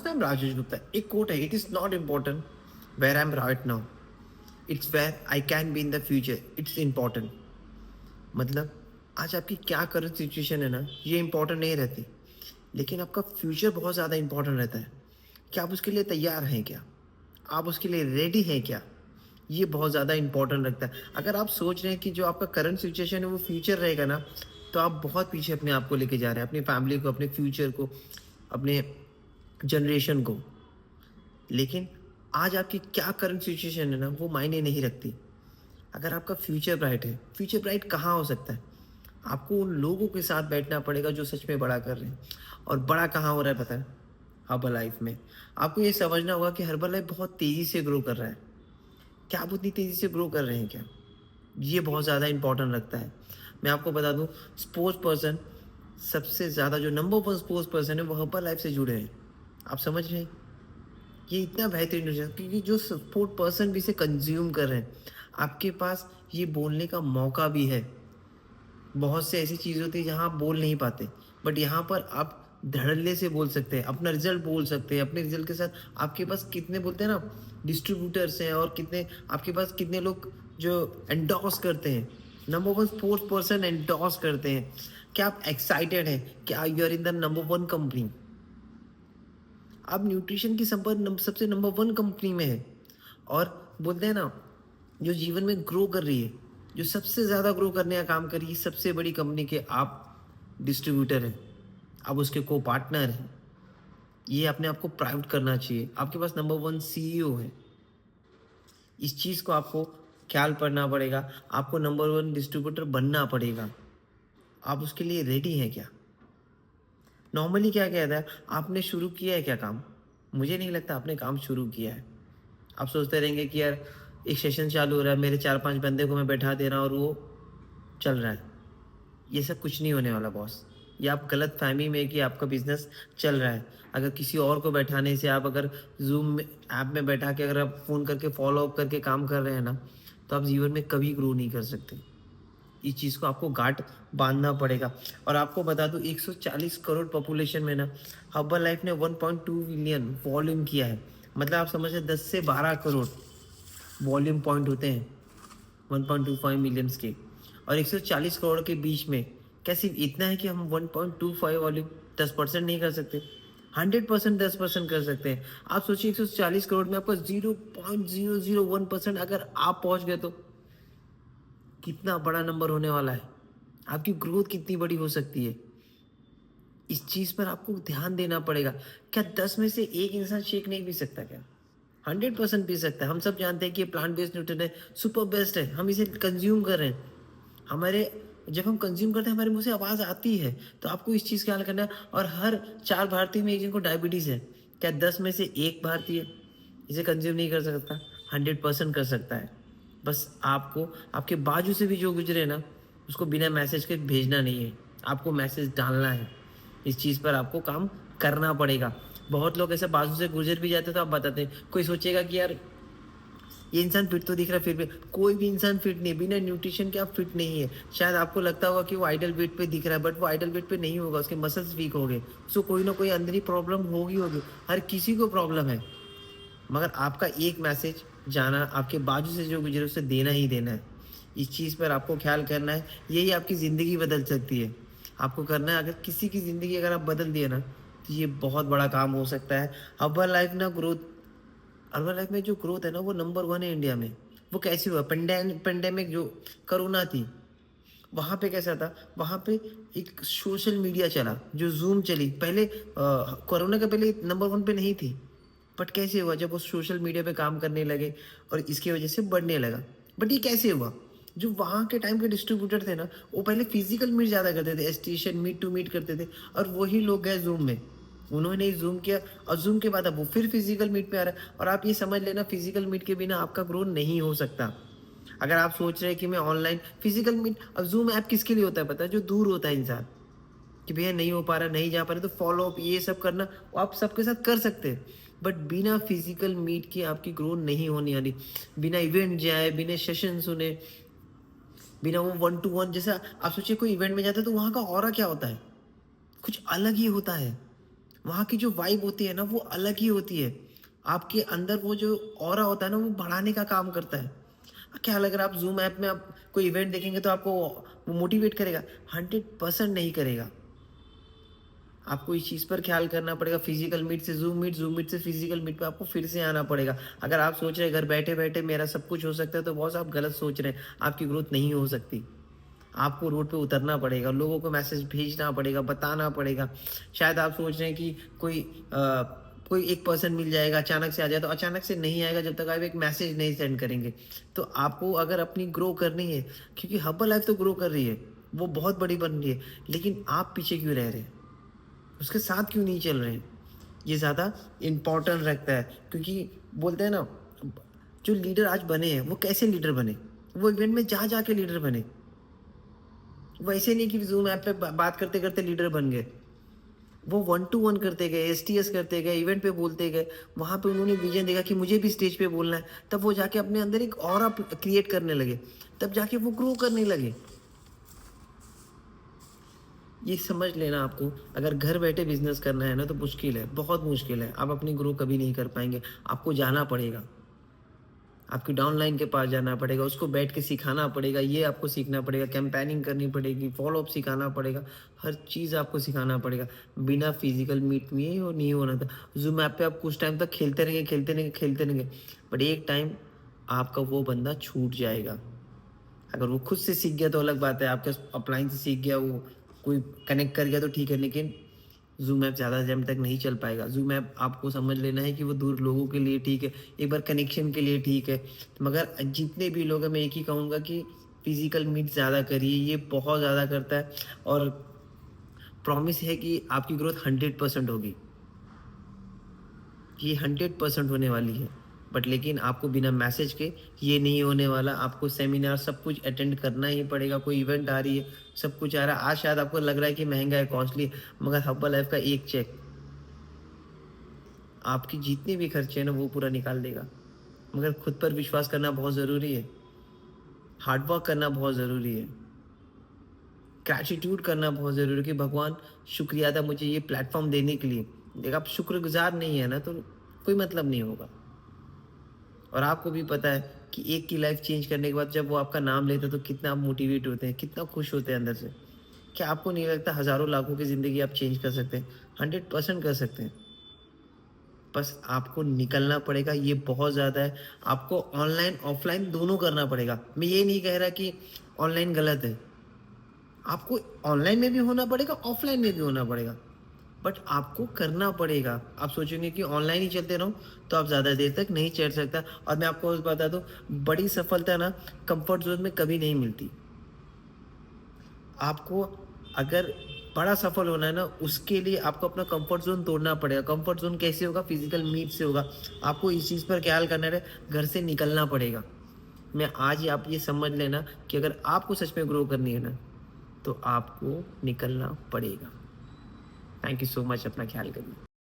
I'm Rajesh Gupta. एक quote है, it is not important where I'm right now. It's where I can be in the future. It's important. मतलब आज आपकी क्या current situation है ना, ये इम्पोर्टेंट नहीं रहती, लेकिन आपका फ्यूचर बहुत ज़्यादा इम्पोर्टेंट रहता है। क्या आप उसके लिए तैयार हैं क्या? आप उसके लिए रेडी हैं क्या? ये बहुत ज़्यादा इम्पोर्टेंट रखता है। अगर आप सोच रहे हैं कि जो आपका करंट सिचुएशन है वो फ्यूचर रहेगा ना, तो आप बहुत पीछे अपने आप को लेके जा रहे हैं, अपनी फैमिली को, अपने फ्यूचर को, अपने जनरेशन को। लेकिन आज आपकी क्या करंट सिचुएशन है ना, वो मायने नहीं रखती। अगर आपका फ्यूचर ब्राइट है, फ्यूचर ब्राइट कहाँ हो सकता है? आपको उन लोगों के साथ बैठना पड़ेगा जो सच में बड़ा कर रहे हैं। और बड़ा कहाँ हो रहा है पता है? हर्बल लाइफ में। आपको ये समझना होगा कि हर्बल लाइफ बहुत तेज़ी से ग्रो कर रहा है। क्या आप उतनी तेज़ी से ग्रो कर रहे हैं क्या? ये बहुत ज़्यादा इंपॉर्टेंट रखता है। मैं आपको बता दूँ, स्पोर्ट्स पर्सन सबसे ज़्यादा जो नंबर वन स्पोर्ट्स पर्सन है वो हर्बल लाइफ से जुड़े हैं। आप समझ रहे हैं? ये इतना बेहतरीन हो जाता है क्योंकि जो सपोर्ट पर्सन भी इसे कंज्यूम कर रहे हैं, आपके पास ये बोलने का मौका भी है। बहुत से ऐसी चीज़ होती है जहाँ आप बोल नहीं पाते, बट यहाँ पर आप धड़ल्ले से बोल सकते हैं, अपना रिजल्ट बोल सकते हैं। अपने रिजल्ट के साथ आपके पास कितने बोलते हैं ना डिस्ट्रीब्यूटर्स हैं, और कितने आपके पास कितने लोग जो एंडोर्स करते हैं, number one sports person endorse करते हैं। क्या आप एक्साइटेड हैं? क्या you are in the number one company? आप न्यूट्रिशन की सबसे नंबर वन कंपनी में है। और बोलते हैं ना, जो जीवन में ग्रो कर रही है, जो सबसे ज़्यादा ग्रो करने का काम कर रही है, सबसे बड़ी कंपनी के आप डिस्ट्रीब्यूटर हैं, आप उसके को पार्टनर हैं। ये अपने आप को प्राउड करना चाहिए। आपके पास नंबर वन सीईओ है। इस चीज़ को आपको ख्याल करना पड़ेगा। आपको नंबर वन डिस्ट्रीब्यूटर बनना पड़ेगा। आप उसके लिए रेडी हैं क्या? नॉर्मली क्या कहता है, आपने शुरू किया है क्या काम? मुझे नहीं लगता आपने काम शुरू किया है। आप सोचते रहेंगे कि यार एक सेशन चालू हो रहा है, मेरे 4-5 बंदे को मैं बैठा दे रहा हूँ और वो चल रहा है। ये सब कुछ नहीं होने वाला बॉस। ये आप गलतफ़हमी में है कि आपका बिज़नेस चल रहा है। अगर किसी और को बैठाने से, आप अगर ज़ूम में ऐप में बैठा के अगर आप फ़ोन करके फ़ॉलो अप करके काम कर रहे हैं ना, तो आप जीवन में कभी ग्रो नहीं कर सकते। इस चीज़ को आपको गाँठ बाँधना पड़ेगा। और आपको बता दूँ, 140 करोड़ पॉपुलेशन में ना हर्बल लाइफ ने 1.2 बिलियन वॉल्यूम किया है। मतलब आप समझ रहे 10 से 12 करोड़ वॉल्यूम पॉइंट होते हैं 1.25 मिलियंस के। और 140 करोड़ के बीच में क्या सिर्फ इतना है कि हम 1.25 वॉल्यूम 10% नहीं कर सकते? 100% 10% कर सकते हैं। आप सोचिए 140 करोड़ में आपका 0.001% अगर आप पहुंच गए तो कितना बड़ा नंबर होने वाला है। आपकी ग्रोथ कितनी बड़ी हो सकती है। इस चीज़ पर आपको ध्यान देना पड़ेगा। क्या 10 में से एक इंसान शेक नहीं पी सकता क्या? 100% पी सकता है। हम सब जानते हैं कि ये प्लांट बेस्ड न्यूट्रिएंट है, सुपर बेस्ट है। हम इसे कंज़्यूम कर रहे हैं। हमारे जब हम कंज़्यूम करते हैं हमारे मुँह से आवाज़ आती है। तो आपको इस चीज़ का ख्याल करना है। और हर 4 भारतीय में एक जन को डायबिटीज़ है। क्या 10 में से 1 भारतीय इसे कंज़्यूम नहीं कर सकता? 100% कर सकता है। बस आपको आपके बाजू से भी जो गुज़रे ना, उसको बिना मैसेज के भेजना नहीं है। आपको मैसेज डालना है। इस चीज़ पर आपको काम करना पड़ेगा। बहुत लोग ऐसे बाजू से गुज़र भी जाते हैं तो आप बताते हैं। कोई सोचेगा कि यार ये इंसान फिट तो दिख रहा है, फिर भी कोई भी इंसान फिट नहीं है। बिना न्यूट्रिशन के आप फिट नहीं है। शायद आपको लगता होगा कि वो आइडल वेट पे दिख रहा है, बट वो आइडल वेट पे नहीं होगा। उसके मसल्स वीक हो गए, उसको कोई ना कोई अंदर ही प्रॉब्लम होगी। हर किसी को प्रॉब्लम है। मगर आपका एक मैसेज जाना, आपके बाजू से जो गुजरे उसे देना ही देना है। इस चीज़ पर आपको ख्याल करना है। यही आपकी ज़िंदगी बदल सकती है। आपको करना है, अगर किसी की ज़िंदगी अगर आप बदल दिए ना, तो ये बहुत बड़ा काम हो सकता है। अर्बन लाइफ में जो ग्रोथ है ना, वो नंबर वन है इंडिया में। वो कैसे हुआ? पेंडेमिक जो कोरोना थी, वहाँ पे कैसा था? वहाँ पे एक सोशल मीडिया चला, जो ज़ूम चली। पहले कोरोना के पहले नंबर वन पे नहीं थी, बट कैसे हुआ? जब वो सोशल मीडिया पे काम करने लगे और इसकी वजह से बढ़ने लगा। बट ये कैसे हुआ? जो वहाँ के टाइम के डिस्ट्रीब्यूटर थे ना, वो पहले फिजिकल मीट ज़्यादा करते थे, एस्टेशन मीट टू मीट करते थे, और वही लोग गए ज़ूम में। उन्होंने ज़ूम किया, और ज़ूम के बाद अब वो फिर फिजिकल मीट पे आ रहा है। और आप ये समझ लेना, फिजिकल मीट के बिना आपका ग्रो नहीं हो सकता। अगर आप सोच रहे हैं कि मैं ऑनलाइन फिजिकल मीट, अब ज़ूम ऐप किसके लिए होता है पता है? जो दूर होता है इंसान, कि भैया नहीं हो पा रहा, नहीं जा पा रहे, तो फॉलो अप ये सब करना वो आप सबके साथ कर सकते हैं। बट बिना फिजिकल मीट के आपकी ग्रो नहीं होने वाली। बिना इवेंट जाए, बिना सेशन सुने, बिना वो वन टू वन, जैसा आप सोचिए कोई इवेंट में जाता है तो वहाँ का ऑरा क्या होता है? कुछ अलग ही होता है। वहाँ की जो वाइब होती है ना वो अलग ही होती है। आपके अंदर वो जो ऑरा होता है ना वो बढ़ाने का काम करता है। क्या अगर आप ज़ूम ऐप में आप कोई इवेंट देखेंगे तो आपको वो मोटिवेट करेगा? 100% नहीं करेगा। आपको इस चीज़ पर ख़्याल करना पड़ेगा, फिज़िकल मीट से ज़ूम मीट, ज़ूम मीट से फिज़िकल मीट पे आपको फिर से आना पड़ेगा। अगर आप सोच रहे हैं घर बैठे-बैठे मेरा सब कुछ हो सकता है तो बॉस आप गलत सोच रहे हैं, आपकी ग्रोथ नहीं हो सकती। आपको रोड पे उतरना पड़ेगा, लोगों को मैसेज भेजना पड़ेगा, बताना पड़ेगा। शायद आप सोच रहे हैं कि कोई एक पर्सन मिल जाएगा, अचानक से आ जाए, तो अचानक से नहीं आएगा जब तक आप एक मैसेज नहीं सेंड करेंगे। तो आपको अगर अपनी ग्रो करनी है, क्योंकि हर्बल लाइफ़ तो ग्रो कर रही है, वो बहुत बड़ी बन रही है, लेकिन आप पीछे क्यों रह रहे हैं? उसके साथ क्यों नहीं चल रहे हैं? ये ज़्यादा इम्पोर्टेंट रखता है, क्योंकि बोलते हैं ना, जो लीडर आज बने हैं, वो कैसे लीडर बने? वो इवेंट में जा के लीडर बने। वैसे नहीं कि ज़ूम ऐप पे बात करते-करते लीडर बन गए। वो वन टू वन करते गए, एसटीएस करते गए, इवेंट पे बोलते गए। वहाँ पे उन्होंने विज़न देखा कि मुझे भी स्टेज पे बोलना है। तब वो जाके अपने अंदर एक ऑरा क्रिएट करने लगे। तब जाके वो ग्रो करने लगे। ये समझ लेना आपको, अगर घर बैठे बिज़नेस करना है ना तो मुश्किल है, बहुत मुश्किल है। आप अपनी ग्रो कभी नहीं कर पाएँगे। आपको जाना पड़ेगा। आपकी डाउनलाइन के पास जाना पड़ेगा, उसको बैठ के सिखाना पड़ेगा, ये आपको सीखना पड़ेगा, कैम्पेनिंग करनी पड़ेगी, फ़ॉलो-अप सिखाना पड़ेगा, हर चीज़ आपको सिखाना पड़ेगा। बिना फ़िज़िकल मीट में वो नहीं होना था। ज़ूम ऐप पे आप कुछ टाइम तक खेलते रहेंगे, खेलते रहेंगे, खेलते रहेंगे, बट एक टाइम आपका वो बंदा छूट जाएगा। अगर वो खुद से सीख गया तो अलग बात है, आपके अपलाइन से सीख गया, वो कोई कनेक्ट कर गया तो ठीक है, लेकिन ज़ूम ऐप ज़्यादा टाइम तक नहीं चल पाएगा। ज़ूम ऐप आपको समझ लेना है कि वो दूर लोगों के लिए ठीक है, एक बार कनेक्शन के लिए ठीक है, मगर जितने भी लोग हैं मैं एक ही कहूँगा कि फिज़िकल मीट ज़्यादा करिए, ये बहुत ज़्यादा करता है और प्रॉमिस है कि आपकी ग्रोथ 100% होगी। ये 100% होने वाली है। बट लेकिन आपको बिना मैसेज के ये नहीं होने वाला, आपको सेमिनार सब कुछ अटेंड करना ही पड़ेगा, कोई इवेंट आ रही है, सब कुछ आ रहा है। आज शायद आपको लग रहा है कि महँगा है, कॉस्टली है, मगर हर्बल लाइफ़ का एक चेक आपकी जितने भी खर्चे हैं ना वो पूरा निकाल देगा। मगर खुद पर विश्वास करना बहुत ज़रूरी है, हार्ड वर्क करना बहुत ज़रूरी है, ग्रैटिट्यूड करना बहुत ज़रूरी है कि भगवान शुक्रिया अदा मुझे ये प्लेटफ़ॉर्म देने के लिए। देखिए आप शुक्रगुज़ार नहीं है ना तो कोई मतलब नहीं होगा। और आपको भी पता है कि एक की लाइफ़ चेंज करने के बाद जब वो आपका नाम लेते हैं तो कितना आप मोटिवेट होते हैं, कितना खुश होते हैं अंदर से। क्या आपको नहीं लगता हज़ारों लाखों की ज़िंदगी आप चेंज कर सकते हैं? 100% कर सकते हैं। बस आपको निकलना पड़ेगा, ये बहुत ज़्यादा है। आपको ऑनलाइन, ऑफ़लाइन दोनों करना पड़ेगा। मैं ये नहीं कह रहा कि ऑनलाइन गलत है। आपको ऑनलाइन में भी होना पड़ेगा, ऑफ़लाइन में भी होना पड़ेगा। बट आपको करना पड़ेगा। आप सोचेंगे कि ऑनलाइन ही चलते रहूँ, तो आप ज़्यादा देर तक नहीं चल सकता और मैं आपको बता दूँ, बड़ी सफलता ना कम्फ़र्ट ज़ोन में कभी नहीं मिलती। आपको अगर बड़ा सफल होना है ना, उसके लिए आपको अपना कंफर्ट ज़ोन तोड़ना पड़ेगा। कंफर्ट ज़ोन कैसे होगा? फिज़िकल मीट से होगा। आपको इस चीज़ पर ख़्याल करना है, घर से निकलना पड़ेगा। मैं आज ही आप ये समझ लेना कि अगर आपको सच में ग्रो करनी है ना, तो आपको निकलना पड़ेगा। थैंक यू सो मच, अपना ख़्याल करिए।